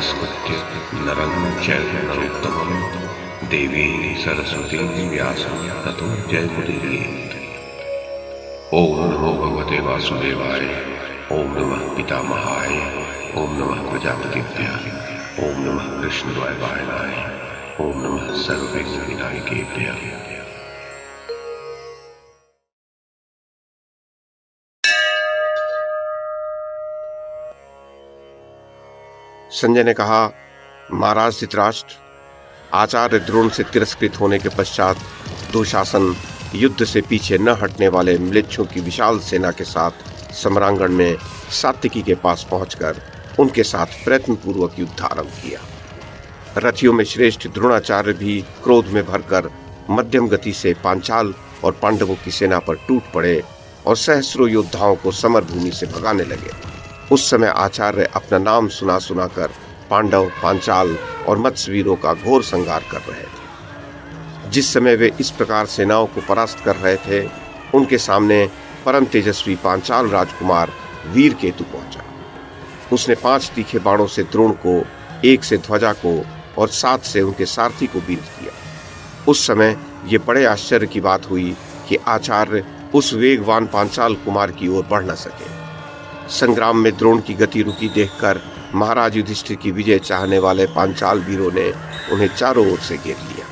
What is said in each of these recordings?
नमस्कृत्य नरं चैव नरोत्तमं देवीं सरस्वतीं व्यासं ततो जयमुदीरयेत्। ओम नमो भगवते वासुदेवाय, ओम नमः पितामहाय, ओम नमः प्रजापतिभ्यः, ओम नमः कृष्णद्वैपायनाय, ओम नमः सर्वविघ्नविनायकेभ्यः। संजय ने कहा, महाराज धृतराष्ट्र, आचार्य द्रोण से तिरस्कृत होने के पश्चात दुशासन युद्ध से पीछे न हटने वाले म्लेच्छों की विशाल सेना के साथ सम्रांगण में सात्विकी के पास पहुंचकर उनके साथ प्रयत्नपूर्वक युद्ध आरंभ किया। रथियों में श्रेष्ठ द्रोणाचार्य भी क्रोध में भरकर मध्यम गति से पांचाल और पांडवों की सेना पर टूट पड़े और सहस्रों योद्धाओं को समर भूमि से भगाने लगे। उस समय आचार्य अपना नाम सुना सुनाकर पांडव, पांचाल और मत्स्यवीरों का घोर संहार कर रहे थे। जिस समय वे इस प्रकार सेनाओं को परास्त कर रहे थे, उनके सामने परम तेजस्वी पांचाल राजकुमार वीर केतु पहुंचा। उसने 5 तीखे बाणों से द्रोण को, 1 से ध्वजा को और 7 से उनके सारथी को बींध दिया। उस समय ये बड़े आश्चर्य की बात हुई कि आचार्य उस वेगवान पांचाल कुमार की ओर बढ़ न सके। संग्राम में द्रोण की गति रुकी देखकर महाराज युधिष्ठिर की विजय चाहने वाले पांचाल वीरों ने उन्हें चारों ओर से घेर लिया।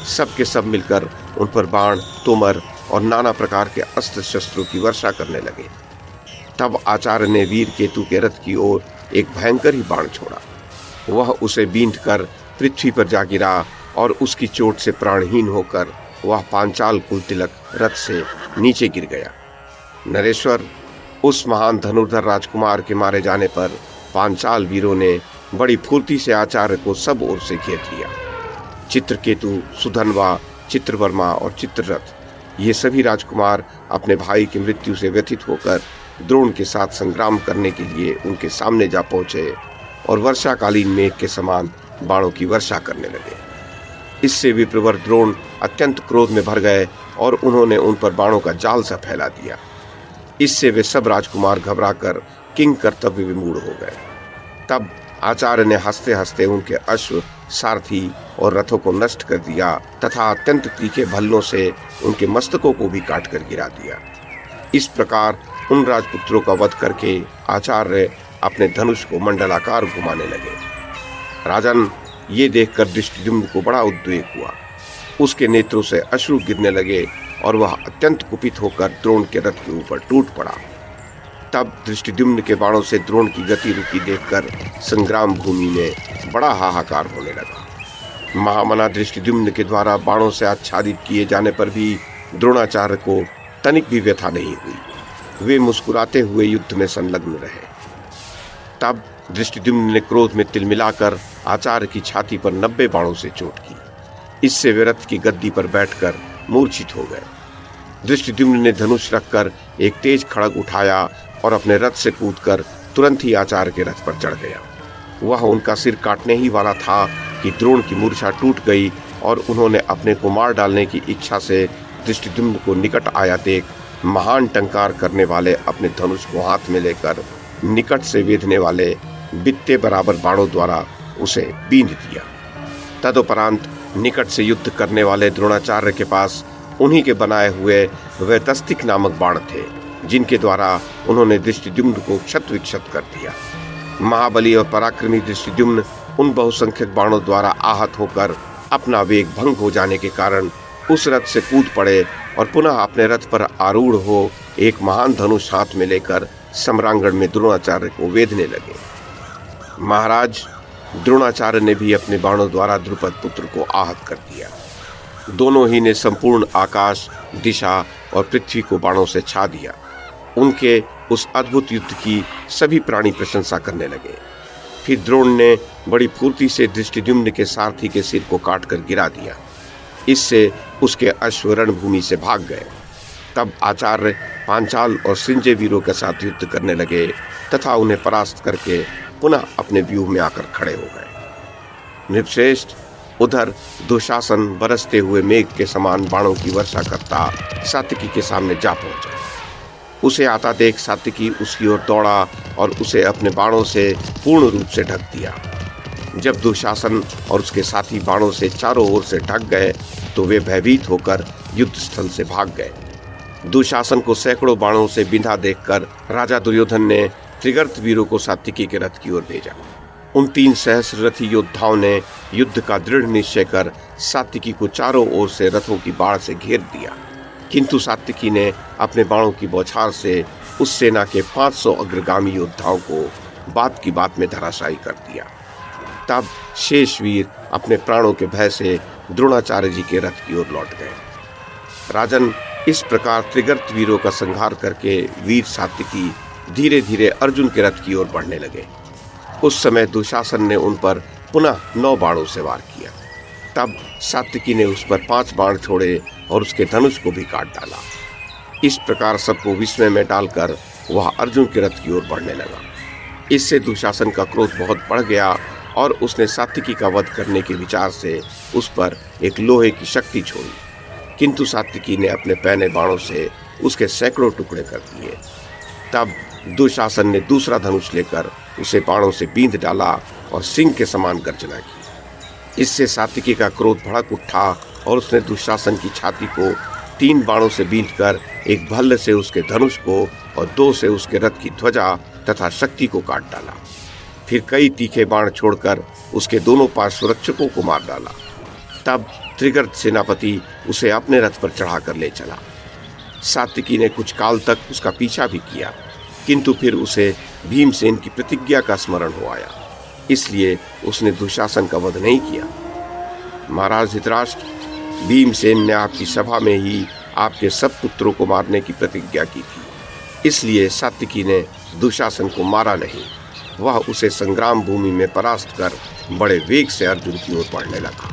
सब के सब मिलकर उन पर बाण, तोमर और नाना प्रकार के अस्त्र शस्त्रों की वर्षा करने लगे। तब आचार्य ने वीर केतु के रथ की ओर एक भयंकर ही बाण छोड़ा। वह उसे बींधकर पृथ्वी पर जा गिरा और उसकी चोट से प्राणहीन होकर वह पांचाल कुलतिलक रथ से नीचे गिर गया। नरेश्वर, उस महान धनुर्धर राजकुमार के मारे जाने पर पांचाल वीरों ने बड़ी फुर्ती से आचार्य को सब ओर से घेर लिया। चित्रकेतु, सुधन्वा, चित्रवर्मा और चित्ररथ, ये सभी राजकुमार अपने भाई की मृत्यु से व्यथित होकर द्रोण के साथ संग्राम करने के लिए उनके सामने जा पहुंचे और वर्षाकालीन मेघ के समान बाणों की वर्षा करने लगे। इससे विप्रवर द्रोण अत्यंत क्रोध में भर गए और उन्होंने उन पर बाणों का जाल सा फैला दिया। इससे वे सब राजकुमार घबराकर किंग कर्तव्य विमूढ़ हो गए। तब आचार्य ने हंसते हंसते उनके अश्व, सारथी और रथों को नष्ट कर दिया तथा अत्यंत तीखे भल्लों से उनके मस्तकों को भी काटकर गिरा दिया। इस प्रकार उन राजपुत्रों का वध करके आचार्य अपने धनुष को मंडलाकार घुमाने लगे। राजन, ये देखकर दृष्टिद्युम्न को बड़ा उद्वेग हुआ। उसके नेत्रों से अश्रु गिरने लगे और वह अत्यंत कुपित होकर द्रोण के रथ के ऊपर टूट पड़ा। तब दृष्टिद्युम्न के बाणों से द्रोण की गति रुकी देखकर संग्राम भूमि में बड़ा हाहाकार होने लगा। महामना दृष्टिद्युम्न के द्वारा बाणों से आच्छादित किए जाने पर भी द्रोणाचार्य को तनिक भी व्यथा नहीं हुई। वे मुस्कुराते हुए युद्ध में संलग्न रहे। तब दृष्टिद्युम्न ने क्रोध में तिलमिलाकर आचार्य की छाती पर 90 बाणों से चोट की। इससे वे रथ की गद्दी पर बैठकर मूर्छित हो गए। दृष्टिद्युम्न ने धनुष रखकर एक तेज खड़ग उठाया और अपने रथ से कूदकर तुरंत ही आचार्य के रथ पर चढ़ गया। वह उनका सिर काटने ही वाला था कि द्रोण की मूर्छा टूट गई और उन्होंने अपने को मार डालने की इच्छा से दृष्टिद्युम्न को निकट आया देख महान टंकार करने वाले अपने धनुष को हाथ में लेकर निकट से वेधने वाले बित्ते बराबर बाणों द्वारा उसे बींध दिया। तदुपरांत निकट से युद्ध करने वाले द्रोणाचार्य के पास उन्हीं के बनाए हुए वह तस्तिक नामक बाण थे, जिनके द्वारा उन्होंने दृष्टिद्युम्न को क्षत विक्षत कर दिया। महाबली और पराक्रमी दृष्टिद्युम्न उन बहुसंख्यक बाणों द्वारा आहत होकर अपना वेग भंग हो जाने के कारण उस रथ से कूद पड़े और पुनः अपने रथ पर आरूढ़ हो एक महान धनुष हाथ में लेकर सम्रांगण में द्रोणाचार्य को वेधने लगे। महाराज, द्रोणाचार्य ने भी अपने बाणों द्वारा द्रुपद पुत्र को आहत कर दिया। दोनों ही ने संपूर्ण आकाश, दिशा और पृथ्वी को बाणों से छा दिया। उनके उस अद्भुत युद्ध की सभी प्राणी प्रशंसा करने लगे। फिर द्रोण ने बड़ी फुर्ती से दृष्टिद्युम्न के सारथी के सिर को काटकर गिरा दिया। इससे उसके अश्व रणभूमि से भाग गए। तब आचार्य पांचाल और संजय वीरों के साथ युद्ध करने लगे तथा उन्हें परास्त करके पुनः अपने व्यूह में आकर खड़े हो गए। नृपश्रेष्ठ, उधर दुशासन बरसते हुए मेघ के समान बाणों की वर्षा करता सात्विकी के सामने जा पहुंचा। उसे आता देख सात्विकी उसकी ओर दौड़ा और उसे अपने बाणों से पूर्ण रूप से ढक दिया। जब दुशासन और उसके साथी बाणों से चारों ओर से ढक गए तो वे भयभीत होकर युद्ध स्थल से भाग गए। दुशासन को सैकड़ों बाणों से बिंधा देखकर राजा दुर्योधन ने त्रिगर्त वीरों को सात्विकी के रथ की ओर भेजा। उन 3 सहस्र रथी योद्धाओं ने युद्ध का दृढ़ निश्चय कर सात्विकी को चारों ओर से रथों की बाढ़ से घेर दिया, किंतु सात्विकी ने अपने बाणों की बौछार से उस सेना के 500 अग्रगामी योद्धाओं को बात की बात में धराशायी कर दिया। तब शेष वीर अपने प्राणों के भय से द्रोणाचार्य जी के रथ की ओर लौट गए। राजन, इस प्रकार त्रिगर्त वीरों का संहार करके वीर सात्विकी धीरे धीरे अर्जुन के रथ की ओर बढ़ने लगे। उस समय दुशासन ने उन पर पुनः 9 बाणों से वार किया। तब सात्विकी ने उस पर 5 बाण छोड़े और उसके धनुष को भी काट डाला। इस प्रकार सबको विस्मय में डालकर वह अर्जुन के रथ की ओर बढ़ने लगा। इससे दुशासन का क्रोध बहुत बढ़ गया और उसने सात्विकी का वध करने के विचार से उस पर एक लोहे की शक्ति छोड़ी, किंतु सात्विकी ने अपने पैने बाणों से उसके सैकड़ों टुकड़े कर दिए। तब दुशासन ने दूसरा धनुष लेकर उसे बाणों से बींध डाला और सिंह के समान गर्जना की। इससे सात्विकी का क्रोध भड़क उठा और उसने दुशासन की छाती को 3 बाणों से बींधकर एक भल्ल से उसके धनुष को और 2 से उसके रथ की ध्वजा तथा शक्ति को काट डाला। फिर कई तीखे बाण छोड़कर उसके दोनों पार्श्वरक्षकों को मार डाला। तब त्रिगर्त सेनापति उसे अपने रथ पर चढ़ाकर ले चला। सात्विकी ने कुछ काल तक उसका पीछा भी किया, किंतु फिर उसे भीमसेन की प्रतिज्ञा का स्मरण हो आया, इसलिए उसने दुशासन का वध नहीं किया। महाराज धृतराष्ट्र, भीमसेन ने आपकी सभा में ही आपके सब पुत्रों को मारने की प्रतिज्ञा की थी, इसलिए सात्विकी ने दुशासन को मारा नहीं। वह उसे संग्राम भूमि में परास्त कर बड़े वेग से अर्जुन की ओर बढ़ने लगा।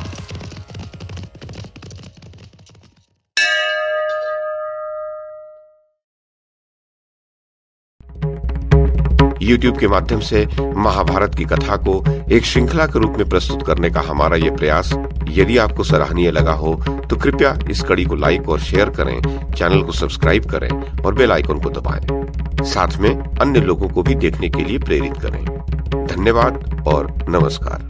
YouTube के माध्यम से महाभारत की कथा को एक श्रृंखला के रूप में प्रस्तुत करने का हमारा ये प्रयास यदि आपको सराहनीय लगा हो तो कृपया इस कड़ी को लाइक और शेयर करें, चैनल को सब्सक्राइब करें और बेल आइकन को दबाएं। साथ में अन्य लोगों को भी देखने के लिए प्रेरित करें। धन्यवाद और नमस्कार।